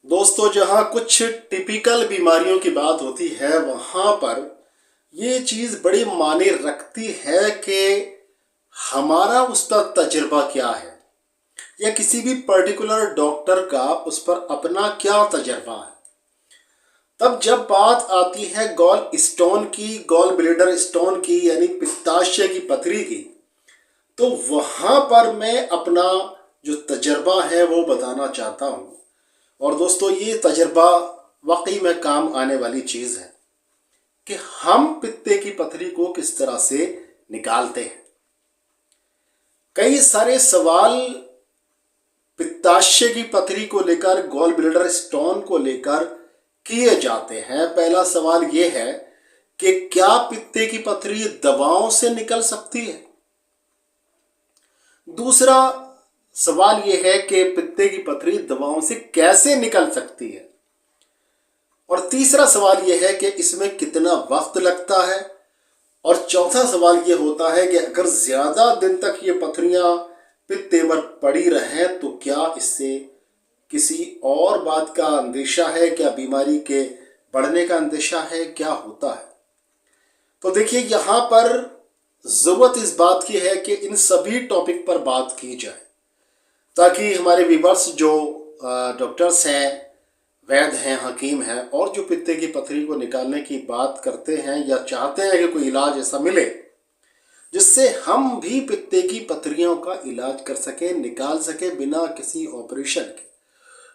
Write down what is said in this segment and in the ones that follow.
दोस्तों, जहाँ कुछ टिपिकल बीमारियों की बात होती है वहाँ पर ये चीज़ बड़ी मायने रखती है कि हमारा उस पर तजुर्बा क्या है या किसी भी पर्टिकुलर डॉक्टर का उस पर अपना क्या तजुर्बा है। तब जब बात आती है गॉल स्टोन की, गॉल ब्लेडर स्टोन की यानी पित्ताशय की पथरी की, तो वहाँ पर मैं अपना जो तजुर्बा है वो बताना चाहता हूँ। और दोस्तों, ये तजुर्बा वाकई में काम आने वाली चीज़ है कि हम पित्ते की पथरी को किस तरह से निकालते हैं। कई सारे सवाल पित्ताशय की पथरी को लेकर, गॉल ब्लैडर स्टोन को लेकर किए जाते हैं। पहला सवाल यह है कि क्या पित्ते की पथरी दवाओं से निकल सकती है। दूसरा सवाल यह है कि पित्ते की पथरी दवाओं से कैसे निकल सकती है। और तीसरा सवाल यह है कि इसमें कितना वक्त लगता है। और चौथा सवाल यह होता है कि अगर ज्यादा दिन तक ये पथरियां पित्ते में पड़ी रहें तो क्या इससे किसी और बात का अंदेशा है, क्या बीमारी के बढ़ने का अंदेशा है, क्या होता है। तो देखिए, यहाँ पर जरूरत इस बात की है कि इन सभी टॉपिक पर बात की जाए ताकि हमारे व्यूअर्स जो डॉक्टर्स हैं, वैद्य हैं, हकीम हैं और जो पित्ते की पथरी को निकालने की बात करते हैं या चाहते हैं कि कोई इलाज ऐसा मिले जिससे हम भी पित्ते की पथरियों का इलाज कर सकें, निकाल सकें बिना किसी ऑपरेशन के।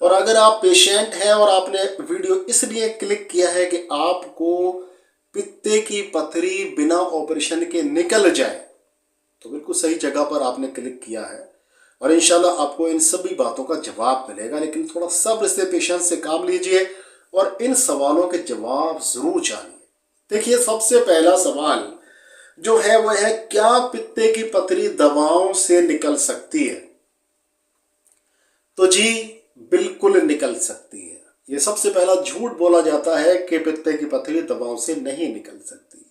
और अगर आप पेशेंट हैं और आपने वीडियो इसलिए क्लिक किया है कि आपको पित्ते की पथरी बिना ऑपरेशन के निकल जाए, तो बिल्कुल सही जगह पर आपने क्लिक किया है और इंशाल्लाह आपको इन सभी बातों का जवाब मिलेगा। लेकिन थोड़ा सब्र से, पेशेंस से काम लीजिए और इन सवालों के जवाब जरूर जानिए। देखिए, सबसे पहला सवाल जो है वह है, क्या पित्ते की पथरी दवाओं से निकल सकती है। तो जी, बिल्कुल निकल सकती है। ये सबसे पहला झूठ बोला जाता है कि पित्ते की पथरी दवाओं से नहीं निकल सकती।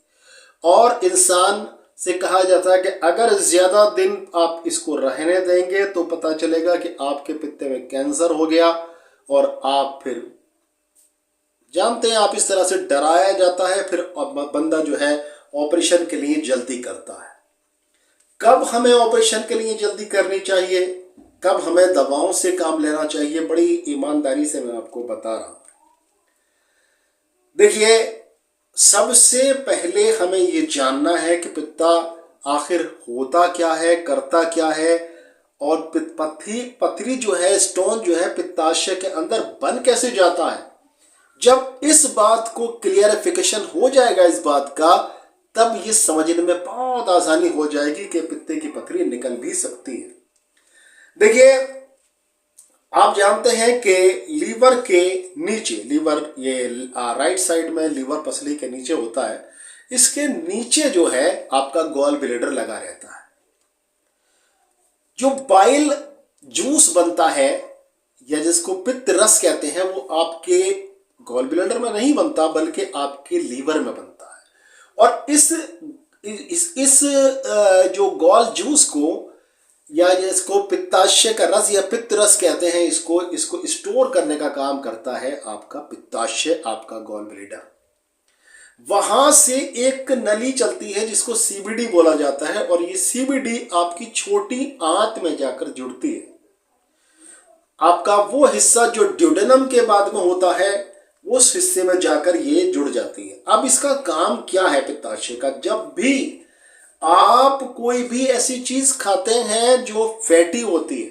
और इंसान से कहा जाता है कि अगर ज्यादा दिन आप इसको रहने देंगे तो पता चलेगा कि आपके पित्ते में कैंसर हो गया और आप फिर जानते हैं, आप इस तरह से डराया जाता है, फिर बंदा जो है ऑपरेशन के लिए जल्दी करता है। कब हमें ऑपरेशन के लिए जल्दी करनी चाहिए, कब हमें दवाओं से काम लेना चाहिए, बड़ी ईमानदारी से मैं आपको बता रहा हूं। देखिए, सबसे पहले हमें ये जानना है कि पित्ता आखिर होता क्या है, करता क्या है और पथरी जो है, स्टोन जो है, पित्ताशय के अंदर बन कैसे जाता है। जब इस बात को क्लियरिफिकेशन हो जाएगा इस बात का, तब ये समझने में बहुत आसानी हो जाएगी कि पित्ते की पथरी निकल भी सकती है। देखिए, आप जानते हैं कि लीवर के नीचे, लीवर ये राइट साइड में लीवर पसली के नीचे होता है, इसके नीचे जो है आपका गॉल ब्लैडर लगा रहता है। जो बाइल जूस बनता है या जिसको पित्त रस कहते हैं, वो आपके गॉल ब्लैडर में नहीं बनता बल्कि आपके लीवर में बनता है। और इस जो गॉल जूस को या जिसको पित्ताशय का रस या पित्त रस कहते हैं, इसको स्टोर करने का काम करता है आपका पित्ताशय, आपका गॉल ब्लैडर। वहां से एक नली चलती है जिसको सीबीडी बोला जाता है और ये सीबीडी आपकी छोटी आंत में जाकर जुड़ती है। आपका वो हिस्सा जो ड्यूडेनम के बाद में होता है, उस हिस्से में जाकर ये जुड़ जाती है। अब इसका काम क्या है पित्ताशय का, जब भी आप कोई भी ऐसी चीज खाते हैं जो फैटी होती है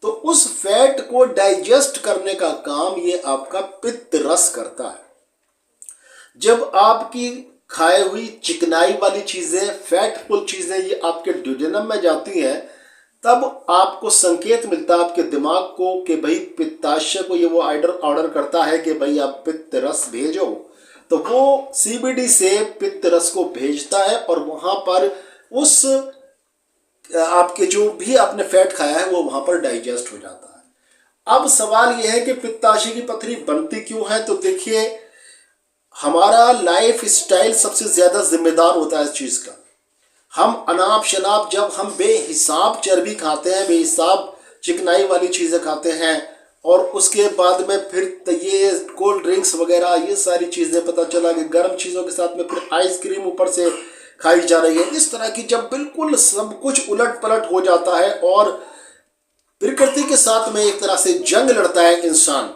तो उस फैट को डाइजेस्ट करने का काम ये आपका पित्त रस करता है। जब आपकी खाए हुई चिकनाई वाली चीजें, फैटफुल चीजें ये आपके ड्यूडेनम में जाती हैं, तब आपको संकेत मिलता है आपके दिमाग को कि भाई पित्ताशय को ये वो ऑर्डर करता है कि भाई आप पित्त रस भेजो। तो वो सीबीडी से पित्त रस को भेजता है और वहां पर उस आपके जो भी आपने फैट खाया है वो वहां पर डाइजेस्ट हो जाता है। अब सवाल यह है कि पित्ताशय की पथरी बनती क्यों है। तो देखिए, हमारा लाइफ स्टाइल सबसे ज्यादा जिम्मेदार होता है इस चीज का। हम अनाप शनाप, जब हम बेहिसाब चर्बी खाते हैं, बेहिसाब चिकनाई वाली चीजें खाते हैं और उसके बाद में फिर ये कोल्ड ड्रिंक्स वगैरह ये सारी चीज़ें, पता चला कि गर्म चीज़ों के साथ में फिर आइसक्रीम ऊपर से खाई जा रही है। इस तरह की जब बिल्कुल सब कुछ उलट पलट हो जाता है और प्रकृति के साथ में एक तरह से जंग लड़ता है इंसान,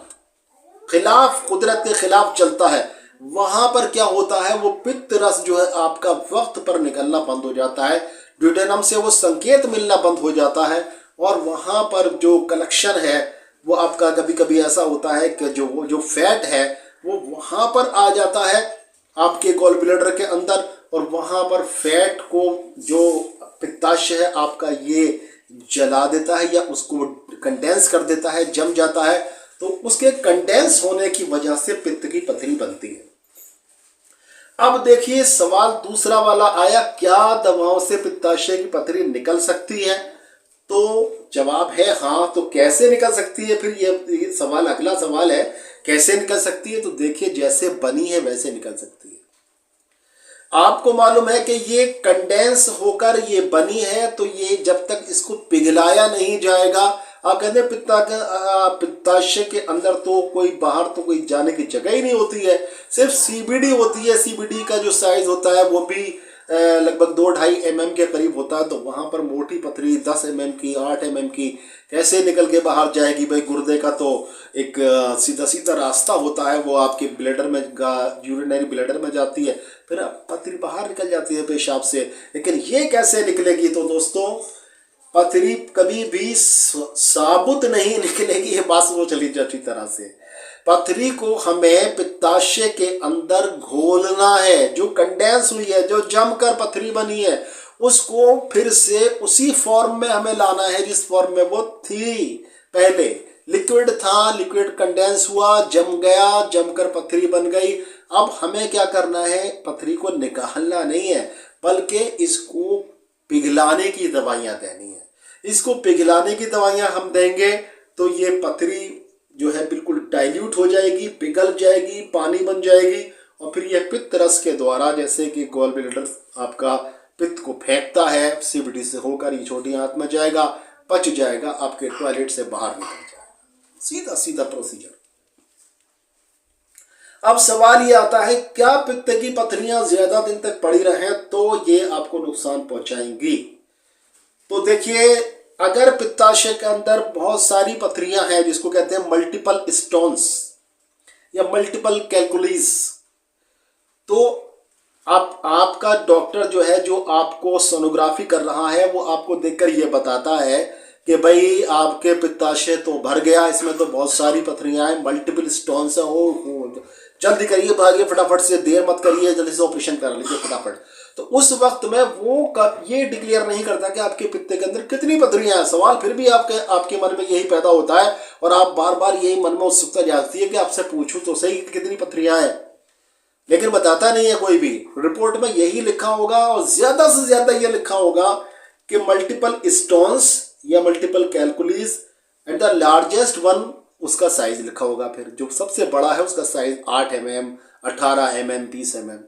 खिलाफ कुदरत के खिलाफ चलता है, वहां पर क्या होता है, वो पित्त रस जो है आपका वक्त पर निकलना बंद हो जाता है, ड्यूडेनम से वो संकेत मिलना बंद हो जाता है और वहां पर जो कलेक्शन है वो आपका कभी कभी ऐसा होता है कि जो फैट है वो वहां पर आ जाता है आपके गॉल ब्लैडर के अंदर, और वहां पर फैट को जो पित्ताशय है आपका ये जला देता है या उसको कंडेंस कर देता है, जम जाता है। तो उसके कंडेंस होने की वजह से पित्त की पथरी बनती है। अब देखिए सवाल दूसरा वाला आया, क्या दवाओं से पित्ताशय की पथरी निकल सकती है? तो जवाब है हाँ। तो कैसे निकल सकती है? फिर ये सवाल, अगला सवाल है कैसे निकल सकती है? तो देखिए जैसे बनी है वैसे निकल सकती है। आपको मालूम है कि ये कंडेंस होकर ये बनी है, तो ये जब तक इसको पिघलाया नहीं जाएगा, आप कहते हैं पित्ताशय के अंदर तो कोई बाहर तो कोई जाने की जगह ही नहीं होती है, सिर्फ सीबीडी होती है। सीबीडी का जो साइज होता है वो भी लगभग 2-2.5 mm के करीब होता है। तो वहां पर मोटी पथरी 10 mm की, 8 mm की कैसे निकल के बाहर जाएगी भाई? गुर्दे का तो एक सीधा सीधा रास्ता होता है, वो आपके ब्लैडर में, यूरिनरी ब्लैडर में जाती है, फिर पथरी बाहर निकल जाती है पेशाब से। लेकिन ये कैसे निकलेगी? तो दोस्तों पथरी कभी भी साबुत नहीं निकलेगी, ये बात वो चली जाती तरह से। पथरी को हमें पित्ताशय के अंदर घोलना है, जो कंडेंस हुई है, जो जमकर पथरी बनी है, उसको फिर से उसी फॉर्म में हमें लाना है जिस फॉर्म में वो थी पहले। लिक्विड था, लिक्विड कंडेंस हुआ, जम गया, जमकर पथरी बन गई। अब हमें क्या करना है? पथरी को निकालना नहीं है, बल्कि इसको पिघलाने की दवाइयां देनी है। इसको पिघलाने की दवाइयां हम देंगे तो ये पथरी जो है बिल्कुल डाइल्यूट हो जाएगी, पिघल जाएगी, पानी बन जाएगी, और फिर यह पित्त रस के द्वारा, जैसे कि गॉल ब्लैडर आपका पित्त को फेंकता है, सीबीडी से होकर ये छोटी आंत में जाएगा, पच जाएगा, आपके टॉयलेट से बाहर निकल जाएगा। सीधा सीधा प्रोसीजर। अब सवाल ये आता है, क्या पित्त की पथरियां ज्यादा दिन तक पड़ी रहें तो ये आपको नुकसान पहुंचाएंगी? तो देखिए, अगर पित्ताशय के अंदर बहुत सारी पथरियां हैं, जिसको कहते हैं मल्टीपल स्टोन्स या मल्टीपल कैलकुलीज, तो आपका डॉक्टर जो है, जो आपको सोनोग्राफी कर रहा है, वो आपको देखकर ये बताता है कि भाई आपके पित्ताशय तो भर गया, इसमें तो बहुत सारी पथरियां हैं, मल्टीपल स्टोन्स हैं, ओ जल्दी करिए, भागिए फटाफट से, देर मत करिए, जल्दी से ऑपरेशन करा लीजिए फटाफट। तो उस वक्त में वो ये डिक्लेयर नहीं करता कि आपके पित्ते के अंदर कितनी पथरियां हैं। सवाल फिर भी आपके मन में यही पैदा होता है और आप बार बार यही मन में उत्सुकता जागती है कि आपसे पूछूं तो सही कितनी पथरियां हैं, लेकिन बताता नहीं है कोई भी। रिपोर्ट में यही लिखा होगा और ज्यादा से ज्यादा ये लिखा होगा कि मल्टीपल स्टोन्स या multiple calculi and the largest one, उसका साइज लिखा होगा। फिर जो सबसे बड़ा है उसका साइज 8 mm, 18 mm, 30 mm,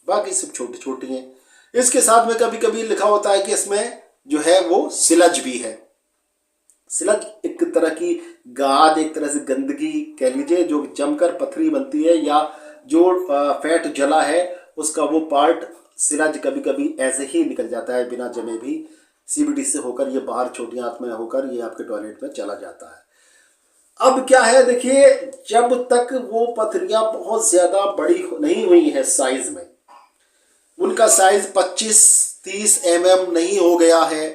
बाकी सब छोटी छोटी हैं। इसके साथ में कभी कभी लिखा होता है कि इसमें जो है वो सिलज भी है। सिलज एक तरह की गाद, एक तरह से गंदगी कह लीजिए, जो जमकर पथरी बनती है, या जो फैट जला है उसका वो पार्ट सिलज कभी कभी ऐसे ही निकल जाता है बिना जमे भी, सीबीडी से होकर ये बाहर छोटी आंत में होकर ये आपके टॉयलेट में चला जाता है। अब क्या है, देखिए, जब तक वो पथरियां बहुत ज्यादा बड़ी नहीं हुई है साइज में, उनका साइज 25-30 mm नहीं हो गया है,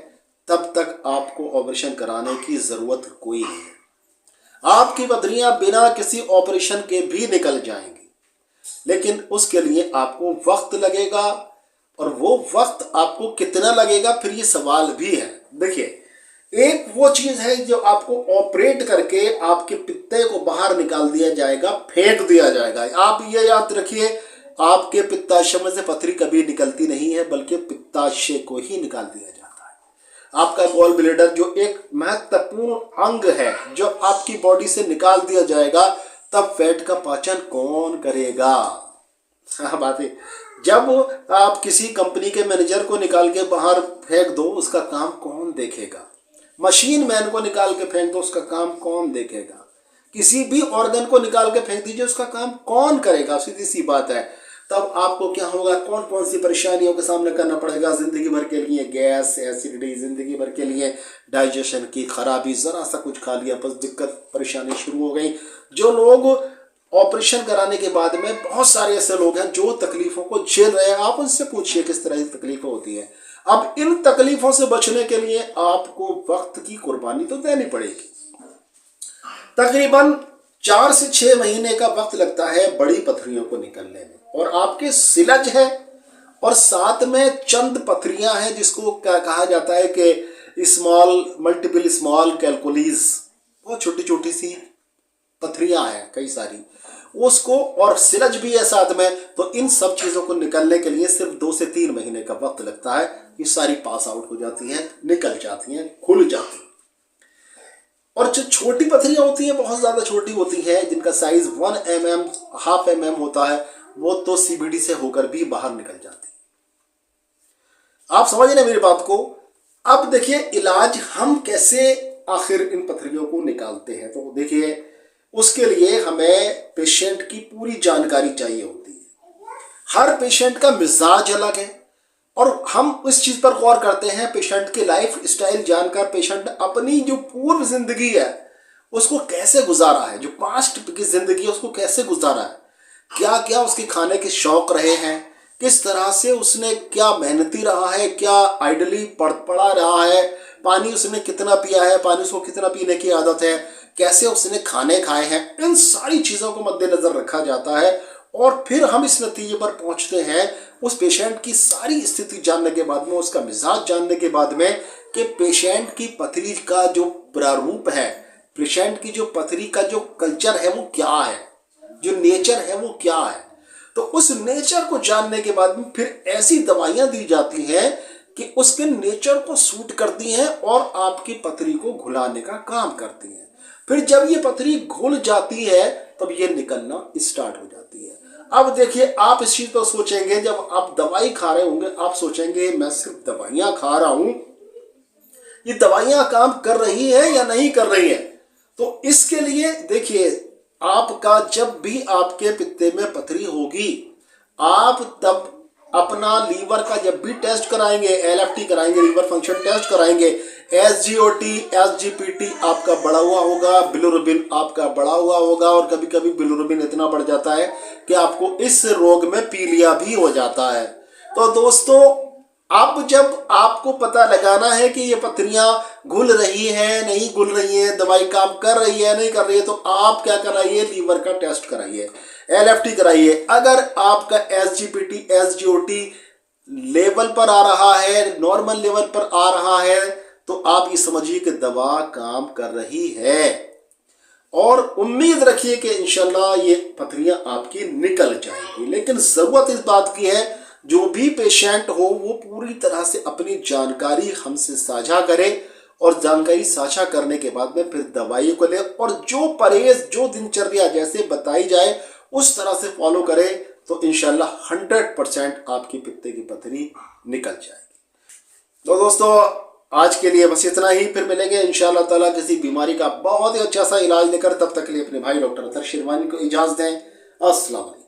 तब तक आपको ऑपरेशन कराने की जरूरत कोई नहीं है। आपकी पथरियां बिना किसी ऑपरेशन के भी निकल जाएंगी, लेकिन उसके लिए आपको वक्त लगेगा, और वो वक्त आपको कितना लगेगा फिर ये सवाल भी है। देखिए, एक वो चीज है जो आपको ऑपरेट करके आपके पित्ते को बाहर निकाल दिया जाएगा, फेंक दिया जाएगा। आप ये याद रखिए, आपके पित्ताशय में से पथरी कभी निकलती नहीं है, बल्कि पित्ताशय को ही निकाल दिया जाता है। आपका गॉल ब्लैडर जो एक महत्वपूर्ण अंग है, जो आपकी बॉडी से निकाल दिया जाएगा, तब फैट का पाचन कौन करेगा? हाँ बात है, जब आप किसी कंपनी के मैनेजर को निकाल के बाहर फेंक दो, उसका काम कौन देखेगा? मशीन मैन को निकाल के फेंक दो, उसका काम कौन देखेगा? किसी भी ऑर्गन को निकाल के फेंक दीजिए, उसका काम कौन करेगा? सीधी सी बात है। तब आपको क्या होगा, कौन कौन सी परेशानियों का सामना करना पड़ेगा जिंदगी भर के लिए? गैस, एसिडिटी, जिंदगी भर के लिए डाइजेशन की खराबी, जरा सा कुछ खा लिया बस दिक्कत परेशानी शुरू हो गई। जो लोग ऑपरेशन कराने के बाद में, बहुत सारे ऐसे लोग हैं जो तकलीफों को झेल रहे हैं, आप उनसे पूछिए किस तरह की तकलीफें होती हैं। अब इन तकलीफों से बचने के लिए आपको वक्त की कुर्बानी तो देनी पड़ेगी। तकरीबन 4 से 6 महीने का वक्त लगता है बड़ी पथरियों को निकलने में, और आपके सिलज है और साथ में चंद पथरियां हैं जिसको क्या कहा जाता है कि स्मॉल, मल्टीपल स्मॉल कैलकुलीज, बहुत छोटी छोटी सी पथरियां हैं कई सारी, उसको, और सिलज भी है साथ में। तो इन सब चीजों को निकलने के लिए सिर्फ 2 से 3 महीने का वक्त लगता है। ये सारी पास आउट हो जाती हैं, निकल जाती हैं, खुल जाती हैं। और जो छोटी पथरियां होती हैं, बहुत ज्यादा छोटी होती हैं, जिनका साइज 1 mm, ½ mm होता है, वो तो सीबीडी से होकर भी बाहर निकल जाती है। आप समझ रहे मेरी बात को? अब देखिए इलाज हम कैसे आखिर इन पथरियों को निकालते हैं। तो देखिए, उसके लिए हमें पेशेंट की पूरी जानकारी चाहिए होती है। हर पेशेंट का मिजाज अलग है, और हम इस चीज पर गौर करते हैं, पेशेंट की लाइफ स्टाइल जानकर पेशेंट अपनी जो पूर्व जिंदगी है उसको कैसे गुजारा है, जो पास्ट की जिंदगी है उसको कैसे गुजारा है, क्या क्या उसके खाने के शौक रहे हैं, किस तरह से उसने क्या मेहनती रहा है, क्या आइडली पड़ा रहा है, पानी उसने कितना पिया है, पानी उसको कितना पीने की आदत है, कैसे उसने खाने खाए हैं, इन सारी चीजों को मद्देनजर रखा जाता है। और फिर हम इस नतीजे पर पहुंचते हैं, उस पेशेंट की सारी स्थिति जानने के बाद में, उसका मिजाज जानने के बाद में, कि पेशेंट की पथरी का जो प्रारूप है, पेशेंट की जो पथरी का जो कल्चर है वो क्या है, जो नेचर है वो क्या है। तो उस नेचर को जानने के बाद में फिर ऐसी दवाइयां दी जाती हैं कि उसके नेचर को सूट करती हैं और आपकी पथरी को घुलाने का काम करती हैं। फिर जब ये पथरी घुल जाती है तब ये निकलना स्टार्ट हो जाती है। अब देखिए, आप इस चीज को सोचेंगे, जब आप दवाई खा रहे होंगे आप सोचेंगे मैं सिर्फ दवाइयां खा रहा हूं, ये दवाइयां काम कर रही है या नहीं कर रही है। तो इसके लिए देखिए, आपका जब भी आपके पित्ते में पथरी होगी, आप तब अपना लीवर का जब भी टेस्ट कराएंगे, एलएफटी कराएंगे, लीवर फंक्शन टेस्ट कराएंगे, एसजीओटी, एसजीपीटी आपका बढ़ा हुआ होगा, बिलिरुबिन आपका बढ़ा हुआ होगा, और कभी कभी बिलिरुबिन इतना बढ़ जाता है कि आपको इस रोग में पीलिया भी हो जाता है। तो दोस्तों, अब जब आपको पता लगाना है कि ये पथरियां घुल रही है नहीं घुल रही है, दवाई काम कर रही है नहीं कर रही है, तो आप क्या कराइए, लीवर का टेस्ट कराइए, एलएफटी कराइए। अगर आपका एसजीपीटी, एसजीओटी लेवल पर आ रहा है, नॉर्मल लेवल पर आ रहा है, तो आप ये समझिए कि दवा काम कर रही है, और उम्मीद रखिए कि इंशाल्लाह ये पथरियां आपकी निकल जाएंगी। लेकिन जरूरत इस बात की है, जो भी पेशेंट हो वो पूरी तरह से अपनी जानकारी हमसे साझा करे, और जानकारी साझा करने के बाद में फिर दवाई को ले, और जो परहेज, जो दिनचर्या जैसे बताई जाए उस तरह से फॉलो करे, तो इंशाल्लाह 100% आपकी पित्ते की पथरी निकल जाएगी। तो दोस्तों, आज के लिए बस इतना ही। फिर मिलेंगे इंशाल्लाह ताला किसी बीमारी का बहुत ही अच्छा सा इलाज लेकर। तब तक के लिए अपने भाई डॉक्टर अतर शिरवानी को इजाजत दें। अस्सलाम वालेकुम।